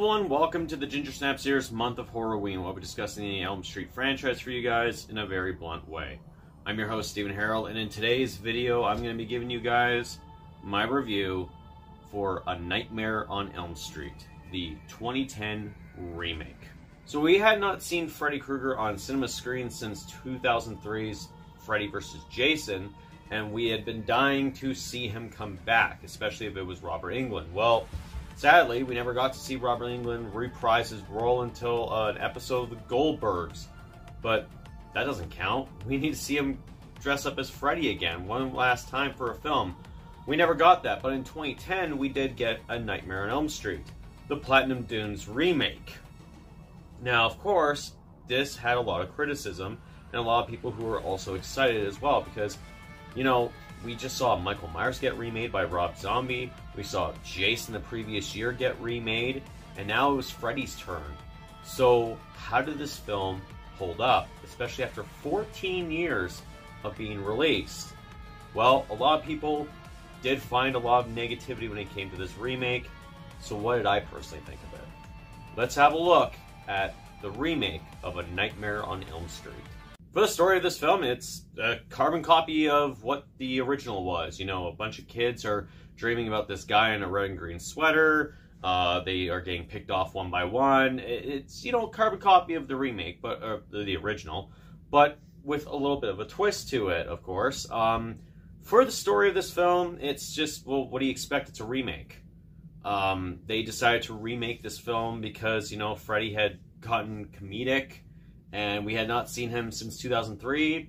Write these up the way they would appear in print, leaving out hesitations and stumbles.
everyone, welcome to the Ginger Snap Series month of Horror-WEEN. We'll be discussing the Elm Street franchise for you guys in a very blunt way. I'm your host, Steven Harrold, and in today's video, I'm going to be giving you guys my review for A Nightmare on Elm Street, the 2010 remake. So we had not seen Freddy Krueger on cinema screens since 2003's Freddy vs. Jason, and we had been dying to see him come back, especially if it was Robert Englund. Well, sadly, we never got to see Robert Englund reprise his role until an episode of The Goldbergs. But that doesn't count. We need to see him dress up as Freddy again, one last time for a film. We never got that, but in 2010, we did get A Nightmare on Elm Street, the Platinum Dunes remake. Now, of course, this had a lot of criticism, and a lot of people who were also excited as well, because, you know, we just saw Michael Myers get remade by Rob Zombie. We saw Jason the previous year get remade. And now it was Freddy's turn. So how did this film hold up? Especially after 14 years of being released. Well, a lot of people did find a lot of negativity when it came to this remake. So what did I personally think of it? Let's have a look at the remake of A Nightmare on Elm Street. For the story of this film, it's a carbon copy of what the original was. You know, a bunch of kids are dreaming about this guy in a red and green sweater. They are getting picked off one by one. It's, you know, a carbon copy of the remake, but the original, but with a little bit of a twist to it, of course. For the story of this film, it's just, well, what do you expect? It's a remake. They decided to remake this film because, you know, Freddy had gotten comedic, and we had not seen him since 2003,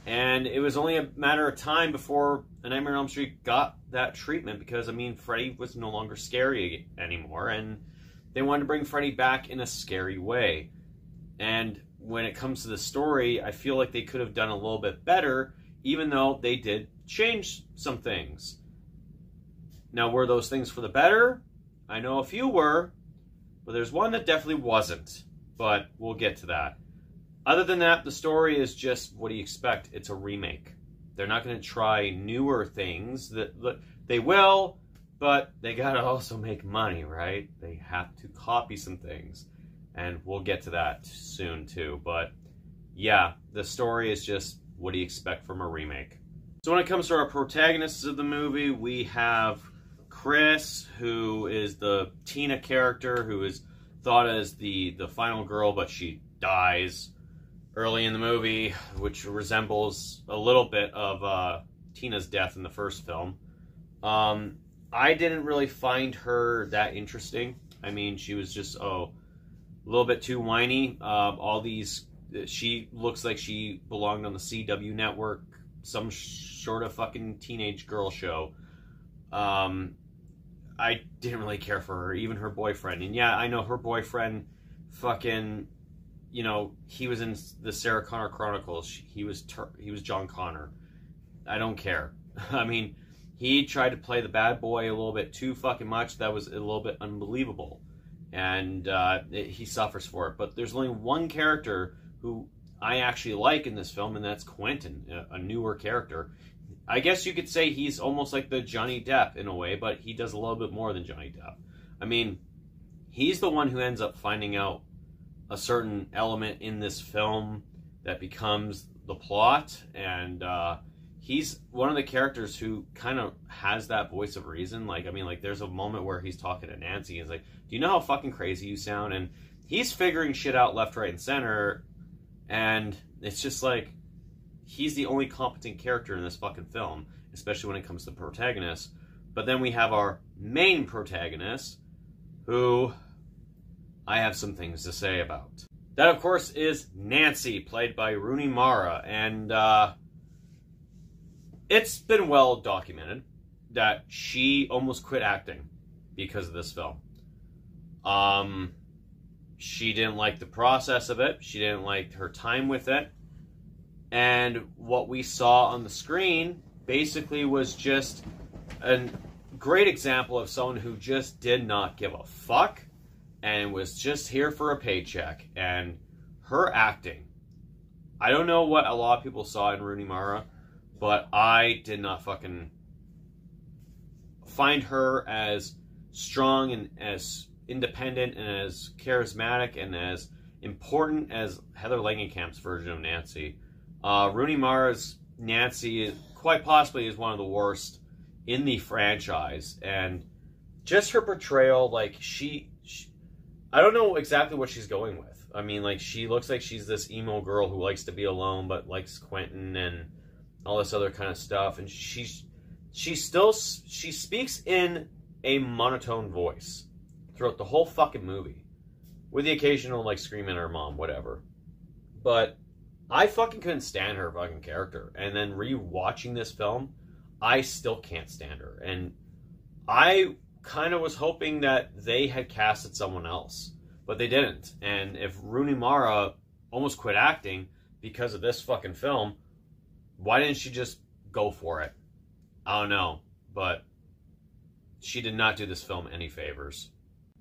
and it was only a matter of time before A Nightmare on Elm Street got that treatment, because, I mean, Freddy was no longer scary anymore, and they wanted to bring Freddy back in a scary way. And when it comes to the story, I feel like they could have done a little bit better, even though they did change some things. Now, were those things for the better? I know a few were, but there's one that definitely wasn't, but we'll get to that. Other than that, the story is just, what do you expect? It's a remake. They're not going to try newer things. They will, but they got to also make money, right? They have to copy some things. And we'll get to that soon, too. But, yeah, the story is just, what do you expect from a remake? So when it comes to our protagonists of the movie, we have Chris, who is the Tina character, who is thought as the final girl, but she dies early in the movie, which resembles a little bit of Tina's death in the first film. I didn't really find her that interesting. I mean, she was just, a little bit too whiny. She looks like she belonged on the CW network, some sort of fucking teenage girl show. I didn't really care for her, even her boyfriend. And yeah, I know her boyfriend fucking, you know, he was in the Sarah Connor Chronicles. He was John Connor. I don't care. I mean, he tried to play the bad boy a little bit too fucking much. That was a little bit unbelievable. And he suffers for it. But there's only one character who I actually like in this film, and that's Quentin, a newer character. I guess you could say he's almost like the Johnny Depp in a way, but he does a little bit more than Johnny Depp. I mean, he's the one who ends up finding out a certain element in this film that becomes the plot, and he's one of the characters who kind of has that voice of reason. Like, I mean, like, there's a moment where he's talking to Nancy, and he's like, do you know how fucking crazy you sound? And he's figuring shit out left, right, and center, and it's just like, he's the only competent character in this fucking film, especially when it comes to the protagonist. But then we have our main protagonist, who I have some things to say about. That, of course, is Nancy, played by Rooney Mara, and it's been well documented that she almost quit acting because of this film. She didn't like the process of it. She didn't like her time with it. And what we saw on the screen basically was just a great example of someone who just did not give a fuck and was just here for a paycheck. And her acting, I don't know what a lot of people saw in Rooney Mara, but I did not fucking find her as strong and as independent and as charismatic and as important as Heather Langenkamp's version of Nancy. Rooney Mara's Nancy quite possibly is one of the worst in the franchise, and just her portrayal, like, she I don't know exactly what she's going with. I mean, like, she looks like she's this emo girl who likes to be alone but likes Quentin and all this other kind of stuff, and she speaks in a monotone voice throughout the whole fucking movie, with the occasional, like, scream at her mom, whatever. But I fucking couldn't stand her fucking character, and then re-watching this film, I still can't stand her, and I kind of was hoping that they had casted someone else, but they didn't. And if Rooney Mara almost quit acting because of this fucking film, why didn't she just go for it? I don't know, but she did not do this film any favors.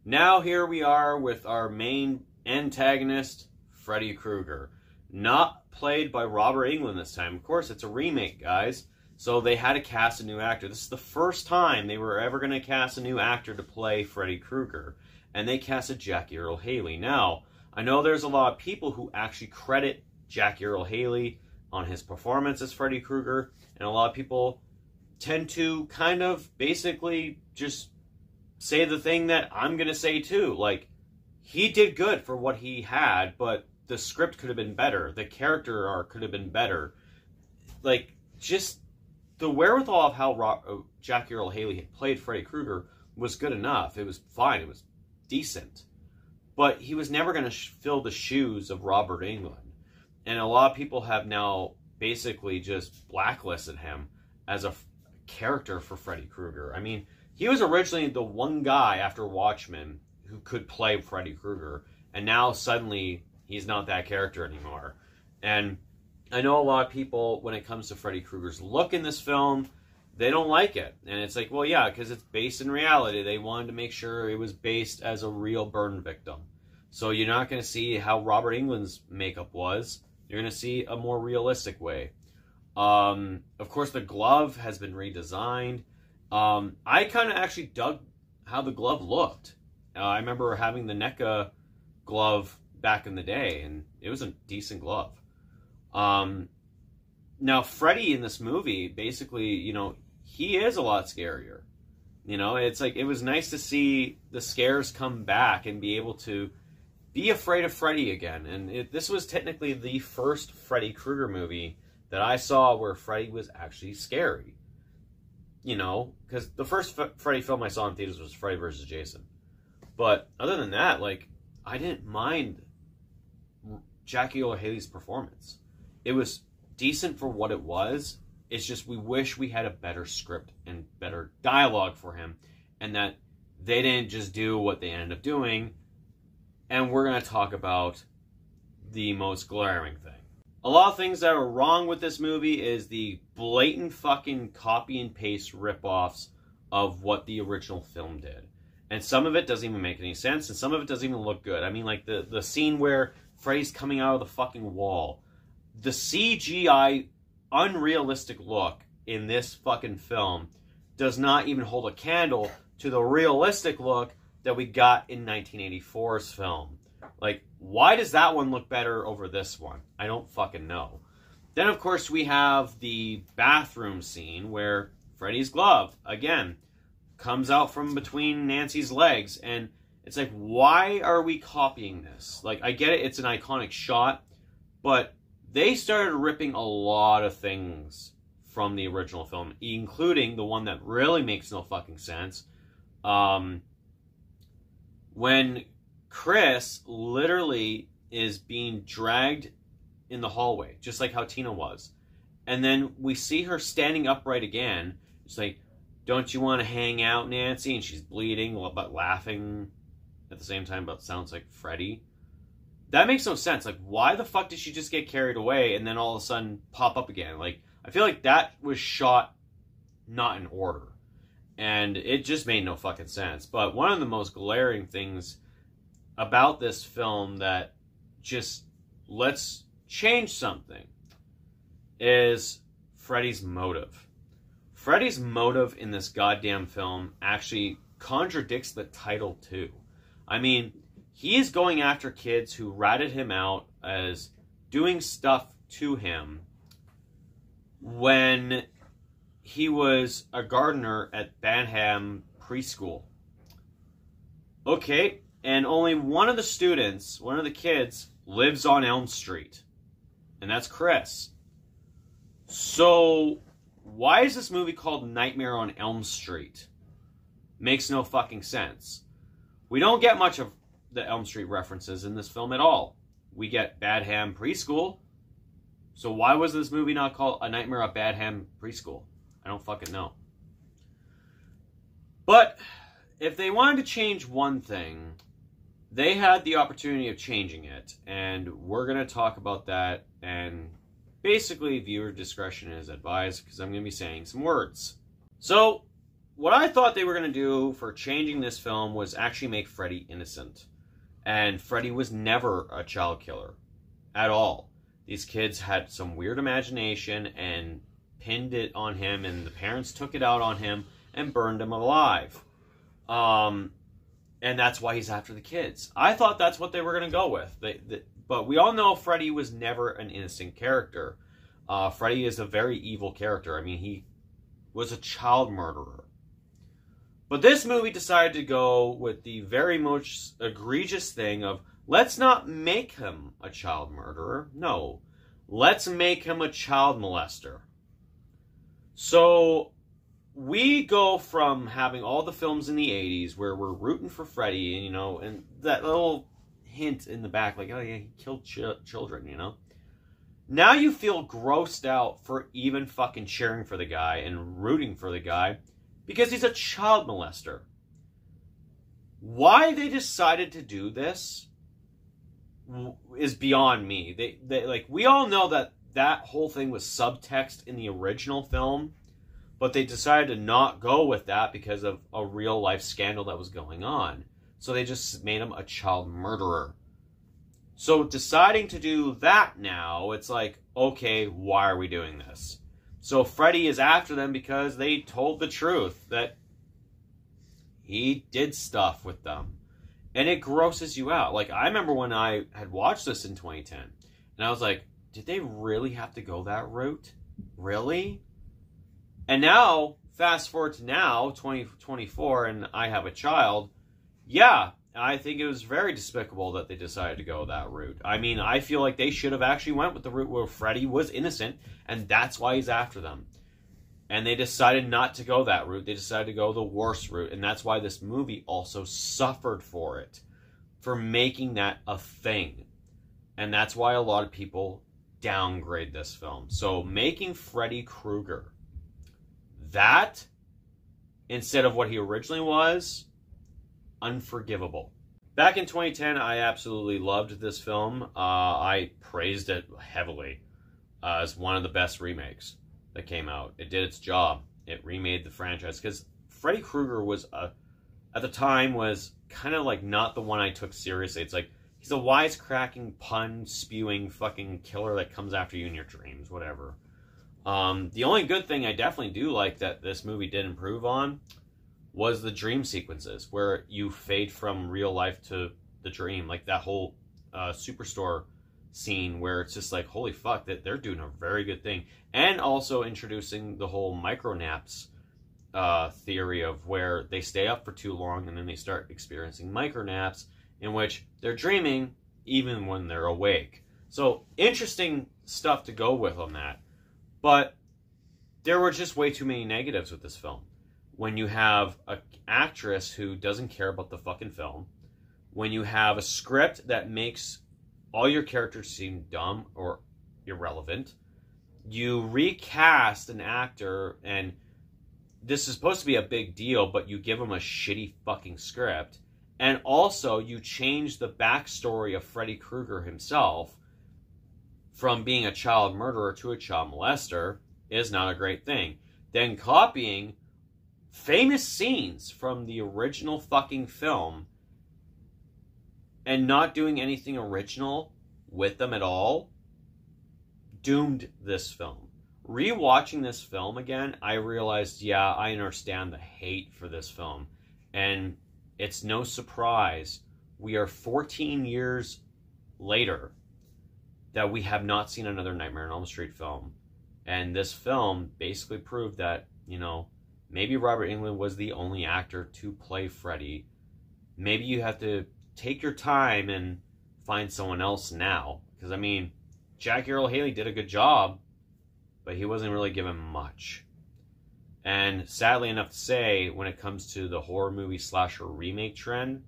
Now here we are with our main antagonist, Freddy Krueger. Not played by Robert Englund this time. Of course, it's a remake, guys. So they had to cast a new actor. This is the first time they were ever going to cast a new actor to play Freddy Krueger. And they casted Jackie Earle Haley. Now, I know there's a lot of people who actually credit Jackie Earle Haley on his performance as Freddy Krueger. And a lot of people tend to kind of basically just say the thing that I'm going to say too. Like, he did good for what he had, but the script could have been better. The character arc could have been better. Like, just the wherewithal of how Jackie Earle Haley had played Freddy Krueger was good enough. It was fine. It was decent. But he was never going to fill the shoes of Robert Englund. And a lot of people have now basically just blacklisted him as a character for Freddy Krueger. I mean, he was originally the one guy after Watchmen who could play Freddy Krueger. And now suddenly he's not that character anymore. And I know a lot of people, when it comes to Freddy Krueger's look in this film, they don't like it. And it's like, well, yeah, because it's based in reality. They wanted to make sure it was based as a real burn victim. So you're not going to see how Robert Englund's makeup was. You're going to see a more realistic way. Of course, the glove has been redesigned. I kind of actually dug how the glove looked. I remember having the NECA glove back in the day, and it was a decent glove. Now, Freddy in this movie, basically, you know, he is a lot scarier. You know, it's like, it was nice to see the scares come back and be able to be afraid of Freddy again. And this was technically the first Freddy Krueger movie that I saw where Freddy was actually scary. You know, because the first Freddy film I saw in theaters was Freddy vs. Jason. But other than that, like, I didn't mind Jackie Earle Haley's performance. It was decent for what it was. It's just we wish we had a better script and better dialogue for him, and that they didn't just do what they ended up doing. And we're going to talk about the most glaring thing. A lot of things that are wrong with this movie is the blatant fucking copy and paste ripoffs of what the original film did. And some of it doesn't even make any sense, and some of it doesn't even look good. I mean, like the scene where Freddy's coming out of the fucking wall. The CGI unrealistic look in this fucking film does not even hold a candle to the realistic look that we got in 1984's film. Like, why does that one look better over this one? I don't fucking know. Then, of course, we have the bathroom scene where Freddy's glove, again, comes out from between Nancy's legs. And it's like, why are we copying this? Like, I get it, it's an iconic shot, but they started ripping a lot of things from the original film, including the one that really makes no fucking sense. When Chris literally is being dragged in the hallway, just like how Tina was. And then we see her standing upright again. It's like, don't you want to hang out, Nancy? And she's bleeding, but laughing at the same time, but sounds like Freddy. That makes no sense. Like, why the fuck did she just get carried away and then all of a sudden pop up again? Like, I feel like that was shot not in order. And it just made no fucking sense. But one of the most glaring things about this film that just, let's change something, is Freddy's motive. Freddy's motive in this goddamn film actually contradicts the title too. I mean, he is going after kids who ratted him out as doing stuff to him when he was a gardener at Banham Preschool. Okay, and only one of the students, one of the kids, lives on Elm Street. And that's Chris. So, why is this movie called Nightmare on Elm Street? Makes no fucking sense. We don't get much of the Elm Street references in this film at all. We get Badham Preschool. So why was this movie not called A Nightmare at Badham Preschool? I don't fucking know. But if they wanted to change one thing, they had the opportunity of changing it. And we're going to talk about that. And basically, viewer discretion is advised because I'm going to be saying some words. So, what I thought they were going to do for changing this film was actually make Freddy innocent. And Freddy was never a child killer. At all. These kids had some weird imagination and pinned it on him, and the parents took it out on him and burned him alive. And that's why he's after the kids. I thought that's what they were going to go with. But we all know Freddy was never an innocent character. Freddy is a very evil character. I mean, he was a child murderer. But this movie decided to go with the very most egregious thing of, let's not make him a child murderer. No. Let's make him a child molester. So, we go from having all the films in the 80s where we're rooting for Freddy, and, you know, and that little hint in the back, like, oh yeah, he killed children, you know? Now you feel grossed out for even fucking cheering for the guy and rooting for the guy because he's a child molester. Why they decided to do this is beyond me. They like, we all know that whole thing was subtext in the original film, but they decided to not go with that because of a real life scandal that was going on. So they just made him a child murderer. So deciding to do that now, it's like, okay, why are we doing this? So Freddy is after them because they told the truth that he did stuff with them. And it grosses you out. Like, I remember when I had watched this in 2010, and I was like, did they really have to go that route? Really? And now, fast forward to now, 2024, and I have a child, yeah, I think it was very despicable that they decided to go that route. I mean, I feel like they should have actually went with the route where Freddy was innocent, and that's why he's after them. And they decided not to go that route. They decided to go the worst route, and that's why this movie also suffered for it, for making that a thing. And that's why a lot of people downgrade this film. So making Freddy Krueger that, instead of what he originally was, unforgivable. Back in 2010, I absolutely loved this film. I praised it heavily as one of the best remakes that came out. It did its job. It remade the franchise because Freddy Krueger was, at the time, was kind of like not the one I took seriously. It's like, he's a wisecracking, pun-spewing fucking killer that comes after you in your dreams, whatever. The only good thing I definitely do like that this movie did improve on was the dream sequences, where you fade from real life to the dream. Like that whole Superstore scene where it's just like, holy fuck, that they're doing a very good thing. And also introducing the whole micronaps theory of where they stay up for too long and then they start experiencing micronaps in which they're dreaming even when they're awake. So interesting stuff to go with on that. But there were just way too many negatives with this film. When you have an actress who doesn't care about the fucking film, when you have a script that makes all your characters seem dumb or irrelevant, you recast an actor, and this is supposed to be a big deal, but you give him a shitty fucking script, and also you change the backstory of Freddy Krueger himself from being a child murderer to a child molester is not a great thing. Then copying famous scenes from the original fucking film and not doing anything original with them at all doomed this film. Rewatching this film again, I realized, yeah, I understand the hate for this film. And it's no surprise we are 14 years later that we have not seen another Nightmare on Elm Street film. And this film basically proved that, you know, maybe Robert Englund was the only actor to play Freddy. Maybe you have to take your time and find someone else now. Because, I mean, Jackie Earle Haley did a good job, but he wasn't really given much. And sadly enough to say, when it comes to the horror movie slasher remake trend,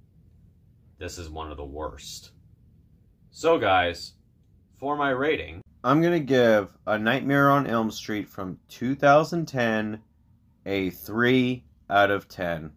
this is one of the worst. So guys, for my rating, I'm going to give A Nightmare on Elm Street from 2010 a 3 out of 10.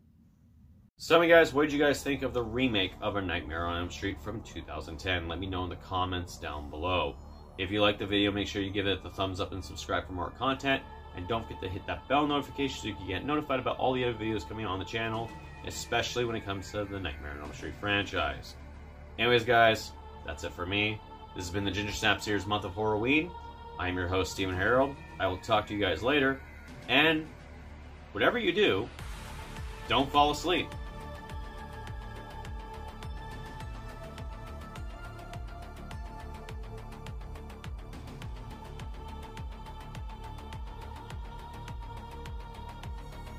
So guys, what did you guys think of the remake of A Nightmare on Elm Street from 2010? Let me know in the comments down below. If you liked the video, make sure you give it the thumbs up and subscribe for more content. And don't forget to hit that bell notification so you can get notified about all the other videos coming on the channel, especially when it comes to the Nightmare on Elm Street franchise. Anyways guys, that's it for me. This has been the Ginger Snap Series Month of Horror-WEEN. I am your host, Steven Harrold. I will talk to you guys later. And whatever you do, don't fall asleep.